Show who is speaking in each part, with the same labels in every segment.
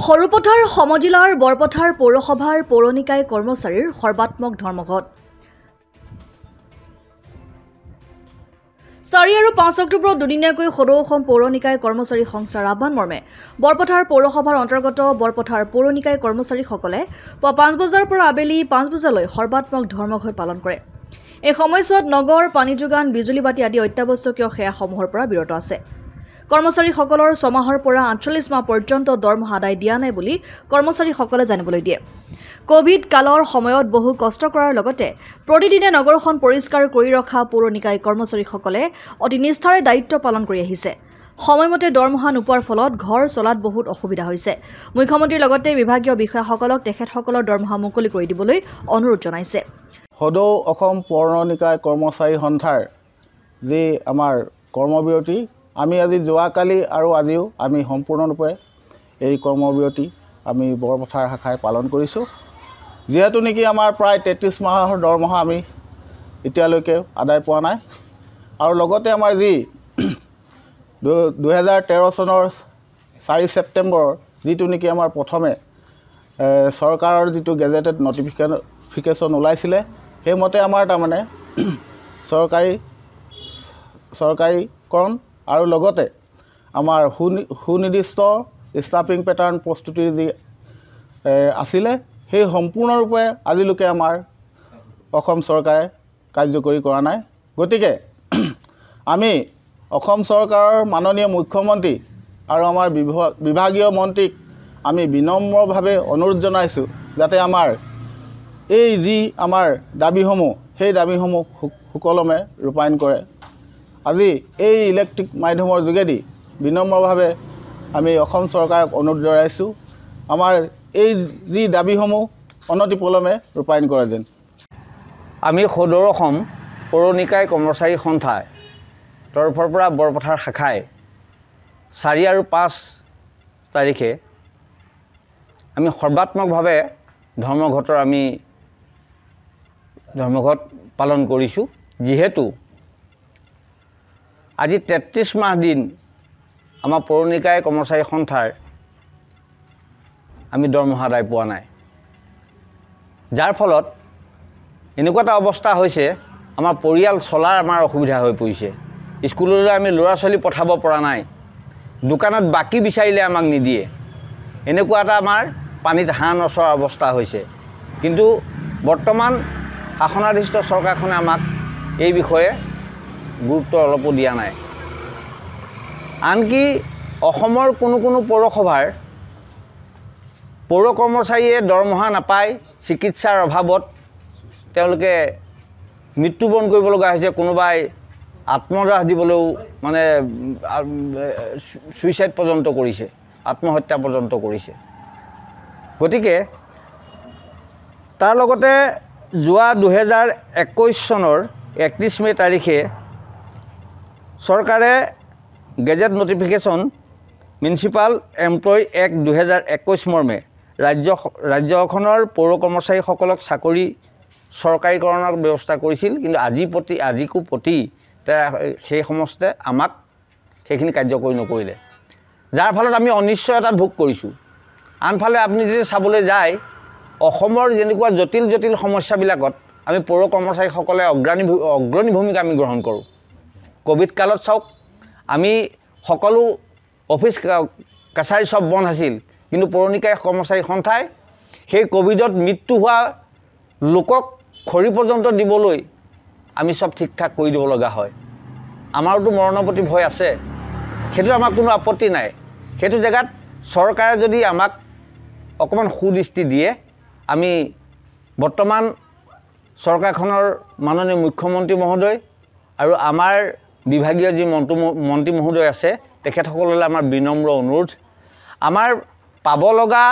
Speaker 1: সৰুপথাৰ সমজিলাৰ বৰপথাৰ পৌৰসভাৰ পৌৰ নিকায় কৰ্মচাৰীৰ সৰ্বাত্মক ধৰ্মঘট 4 আৰু 5 অক্টোবৰত দুদিনীয়াকৈ সদৌ অসম পৌৰ নিকায় কৰ্মচাৰী সংস্থাৰ আহ্বান মৰ্মে বৰপথাৰ পৌৰসভাৰ অন্তৰ্গত বৰপথাৰ পৌৰ নিকায় কৰ্মচাৰীসকলে পুৱা 5 বজাৰ পৰা আবেলি 5 বজালৈ সৰ্বাত্মক ধৰ্মঘট পালন কৰে। এই সময়ছোৱাত নগৰ পানী যোগান বিজুলী বাতি আদি অত্যাৱশ্যকীয় সেৱাসমূহৰ পৰা বিৰত আছে। কৰ্মচাৰীসকলৰ 6 মাহৰ পৰা 48 মাহ পৰ্যন্ত দৰমহা আদায় দিয়া নাই বুলি কৰ্মচাৰীসকলে জানিবলৈ দিয়ে। কোভিড কালৰ সময়ত বহু কষ্ট কৰাৰ লগতে প্ৰতিদিনে নগৰখন পৰিষ্কাৰ কৰি ৰখা পৌৰ নিকায় কৰ্মচাৰীসকলে অতি নিষ্ঠাৰে দায়িত্ব পালন কৰি আহিছে। সময়মতে দৰমহা নোপোৱাৰ ফলত ঘৰ চলাত বহুত অসুবিধা হৈছে। মুখ্যমন্ত্ৰীৰ লগতে বিভাগীয় বিষয়াসকলক তেখেতসকলৰ দৰমহা মুকলি কৰি দিবলৈ অনুৰোধ জনাইছে।
Speaker 2: সদৌ অসম পৌৰ নিকায় কৰ্মচাৰী সন্থাৰ যি আমাৰ কৰ্মবিৰতি আমি আজি যোৱাকালি আৰু আজিও আমি সম্পূৰ্ণৰূপে এই কৰ্মবিৰতি আমি বৰপথাৰ শাখাই পালন কৰিছোঁ। যেহেতু নেকি আমাৰ প্ৰায় 33 মাহৰ দৰমহা আমি এতিয়ালৈকে আদায় পোৱা নাই আৰু লগতে আমাৰ যি 2013 চনৰ 4 ছেপ্টেম্বৰৰ যিটো নেকি আমাৰ প্ৰথমে চৰকাৰৰ যিটো গেজেটেড নটিফিকেশ্যন ওলাইছিলে সেইমতে আমাৰ তাৰমানে চৰকাৰীকৰণ আৰু লগতে আমাৰ সুনিৰ্দিষ্ট ষ্টাফিং পেটাৰ্ণ প্ৰস্তুতিৰ যি আছিলে সেই সম্পূৰ্ণৰূপে আজিলৈকে আমাৰ অসম চৰকাৰে কাৰ্যকৰী কৰা নাই। গতিকে আমি অসম চৰকাৰৰ মাননীয় মুখ্যমন্ত্ৰী আৰু আমাৰ বিভাগীয় মন্ত্ৰীক আমি বিনম্ৰভাৱে অনুৰোধ জনাইছোঁ যাতে আমাৰ এই যি আমাৰ দাবীসমূহ সেই দাবীসমূহ সুকলমে ৰূপায়ণ কৰে। আজি এই ইলেক্ট্ৰিক মাধ্যমৰ যোগেদি বিনম্ৰভাৱে আমি অসম চৰকাৰক অনুৰোধ জনাইছোঁ আমাৰ এই যি দাবীসমূহ অনতিপলমে ৰূপায়ণ কৰে যেন।
Speaker 3: আমি সদৌ অসম পৌৰ নিকায় কৰ্মচাৰী সন্থাৰ তৰফৰ পৰা বৰপথাৰ শাখাই 4 আৰু 5 তাৰিখে আমি সৰ্বাত্মকভাৱে ধৰ্মঘট পালন কৰিছোঁ। যিহেতু আজি 33 মাহ দিন আমাৰ পৌৰ নিকায় কৰ্মচাৰী সন্থাৰ আমি দৰমহা আদায় পোৱা নাই, যাৰ ফলত এনেকুৱা এটা অৱস্থা হৈছে আমাৰ পৰিয়াল চলাৰ আমাৰ অসুবিধা হৈ পৰিছে। স্কুললৈ আমি ল'ৰা ছোৱালী পঠাব পৰা নাই, দোকানত বাকী বিচাৰিলে আমাক নিদিয়ে, এনেকুৱা এটা আমাৰ পানীত হাঁহ নচৰা অৱস্থা হৈছে। কিন্তু বৰ্তমান শাসনাধিষ্ঠ চৰকাৰখনে আমাক এই বিষয়ে গুৰুত্ব অলপো দিয়া নাই। আনকি অসমৰ কোনো পৌৰসভাৰ পৌৰ কৰ্মচাৰীয়ে দৰমহা নাপায়, চিকিৎসাৰ অভাৱত তেওঁলোকে মৃত্যুবৰণ কৰিব লগা হৈছে। কোনোবাই আত্মদাহ দিবলৈও মানে ছুইচাইড পৰ্যন্ত কৰিছে, আত্মহত্যা পৰ্যন্ত কৰিছে। গতিকে তাৰ লগতে যোৱা 2021 চনৰ 31 মে' তাৰিখে চৰকাৰে gazette notification municipal employee act 2021 মৰ্মে ৰাজ্যখনৰ পৌৰ কৰ্মচাৰীসকলক চাকৰি চৰকাৰীকৰণৰ ব্যৱস্থা কৰিছিল। কিন্তু আজিকো প্ৰতি সেই সমস্তে আমাক সেইখিনি কাৰ্যকৰী নকৰিলে, যাৰ ফলত আমি অনিশ্চয়তাত ভোগ কৰিছোঁ। আনফালে আপুনি যদি চাবলৈ যায় অসমৰ যেনেকুৱা জটিল সমস্যাবিলাকত আমি পৌৰ কৰ্মচাৰীসকলে অগ্ৰণী ভূমিকা আমি গ্ৰহণ কৰোঁ। কোভিড কালত চাওক, আমি সকলো অফিচ কাছাৰী চব বন্ধ আছিল, কিন্তু পৌৰ নিকায় কৰ্মচাৰী সন্থাই সেই কোভিডত মৃত্যু হোৱা লোকক খৰি পৰ্যন্ত দিবলৈ আমি চব ঠিক ঠাক কৰি দিব লগা হয়। আমাৰোতো মৰণৰ প্ৰতি ভয় আছে, সেইটো আমাৰ কোনো আপত্তি নাই। সেইটো জেগাত চৰকাৰে যদি আমাক অকণমান সুদৃষ্টি দিয়ে, আমি বৰ্তমান চৰকাৰখনৰ মাননীয় মুখ্যমন্ত্ৰী মহোদয় আৰু আমাৰ বিভাগীয় যি মন্ত্ৰী মহোদয় আছে তেখেতসকললৈ আমাৰ বিনম্ৰ অনুৰোধ, আমাৰ পাব লগা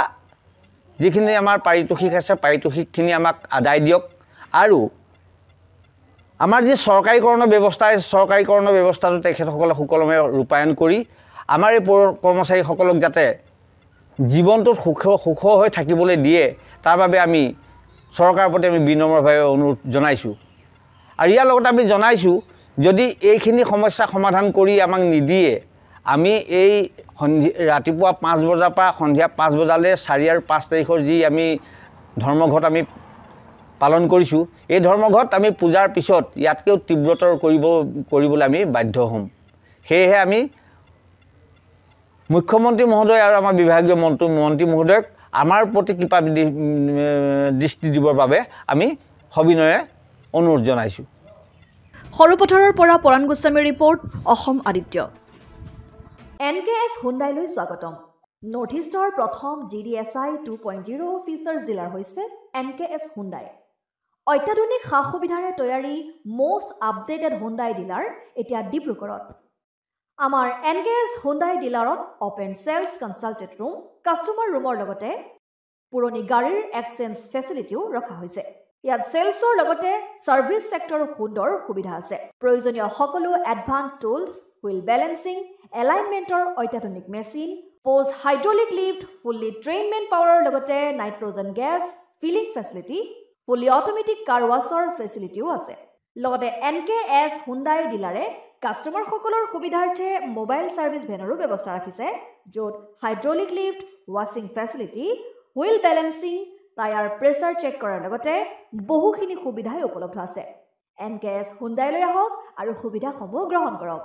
Speaker 3: যিখিনি আমাৰ পাৰিতোষিক আছে পাৰিতোষিকখিনি আমাক আদায় দিয়ক। আৰু আমাৰ যি চৰকাৰীকৰণৰ ব্যৱস্থাটো তেখেতসকলে সুকলমে ৰূপায়ণ কৰি আমাৰ এই পৌৰ কৰ্মচাৰীসকলক যাতে জীৱনটোত সুখ হৈ থাকিবলৈ দিয়ে, তাৰ বাবে আমি চৰকাৰৰ প্ৰতি আমি বিনম্ৰভাৱে অনুৰোধ জনাইছোঁ। আৰু ইয়াৰ লগতে আমি জনাইছোঁ যদি এইখিনি সমস্যা সমাধান কৰি আমাক নিদিয়ে, আমি এই ৰাতিপুৱা 5 বজাৰ পৰা সন্ধিয়া 5 বজালৈ 4 আৰু 5 তাৰিখৰ যি আমি ধৰ্মঘট আমি পালন কৰিছোঁ, এই ধৰ্মঘট আমি পূজাৰ পিছত ইয়াতকৈও তীব্ৰতৰ কৰিবলৈ আমি বাধ্য হ'ম। সেয়েহে আমি মুখ্যমন্ত্ৰী মহোদয় আৰু আমাৰ বিভাগীয় মন্ত্ৰী মহোদয়ক আমাৰ প্ৰতি কৃপা দৃষ্টি দিবৰ বাবে আমি সবিনয়ে অনুৰোধ জনাইছোঁ।
Speaker 1: সৰুপথাৰৰ পৰা পৰাণ গোস্বামীৰ ৰিপৰ্ট, অসম আদিত্য। NKS হুণ্ডাইলৈ স্বাগতম। নৰ্থ ইষ্টৰ প্ৰথম GDSI 2.0 ফিচাৰ্ছ ডিলাৰ হৈছে NKS হুণ্ডাই। অত্যাধুনিক সা সুবিধাৰে তৈয়াৰী মষ্ট আপডেটেড হুণ্ডাই ডিলাৰ এতিয়া ডিব্ৰুগড়ত। আমাৰ NKS হুণ্ডাই ডিলাৰত open sales consulted room, customer ৰুমৰ লগতে পুৰণি গাড়ীৰ এক্সচেঞ্জ ফেচিলিটিও ৰখা হৈছে। ইয়াত চেলছৰ লগতে ছাৰ্ভিচ ছেক্টৰৰ সুন্দৰ সুবিধা আছে। প্ৰয়োজনীয় সকলো এডভান্স টুলছ, হুইল বেলেন্সিং, এলাইনমেণ্টৰ অত্যাধুনিক machine, post hydraulic lift, fully train মেন পাৱাৰৰ লগতে nitrogen gas filling facility, fully automatic car ৱাছৰ ফেচিলিটিও আছে। লগতে NKS হুণ্ডাই ডিলাৰে কাষ্টমাৰসকলৰ সুবিধাৰ্থে মোবাইল ছাৰ্ভিচ ভেনৰো ব্যৱস্থা ৰাখিছে, য'ত হাইড্ৰলিক লিফ্ট, ৱাছিং facility, wheel balancing, tyre pressure check কৰাৰ লগতে বহুখিনি সুবিধাই উপলব্ধ আছে। NKS হুণ্ডাইলৈ আহক আৰু সুবিধাসমূহ গ্ৰহণ কৰক।